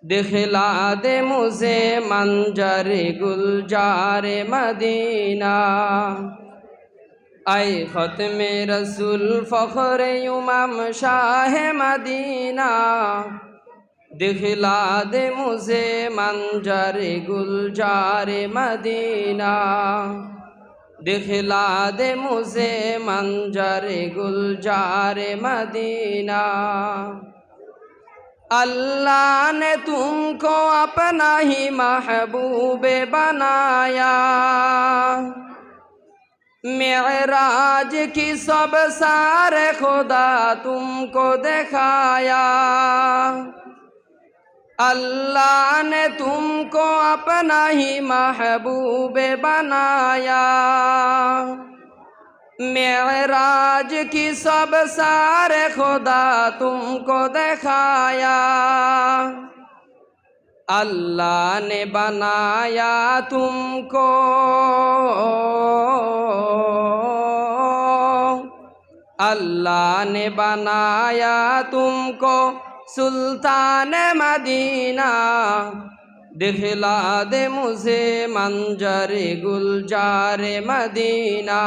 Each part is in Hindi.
दिखला दे मुझे मंजर गुलजार मदीना। आए ख़त्मे रसूल फ़ख्र इमाम शाह मदीना, दिखला दे मुझे मंजर गुलजार मदीना, दिखला दे मुझे मंजर गुलजार मदीना। अल्लाह ने तुमको अपना ही महबूब बनाया, मेराज की सब सारे खुदा तुमको दिखाया। अल्लाह ने तुमको अपना ही महबूब बनाया, मेराज की सब सारे खुदा तुमको दिखाया। अल्लाह ने बनाया तुमको, अल्लाह ने बनाया तुमको सुल्तान मदीना, दिखला दे मुझे मंजर गुलजार मदीना,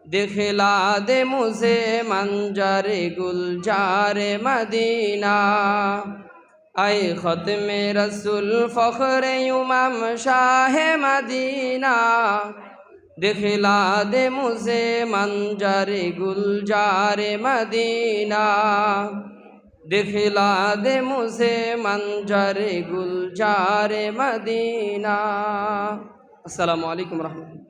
दिखला दे मुझे मंजर गुलजार मदीना। आए ख़त्मे रसूल फ़ख्र इमाम शाह मदीना, दिखला दे मुझे मंजर गुलजार मदीना, दिखला दे मुझे मंजर गुलजार मदीना। अस्सलामु अलैकुम रहमतुल्लाह।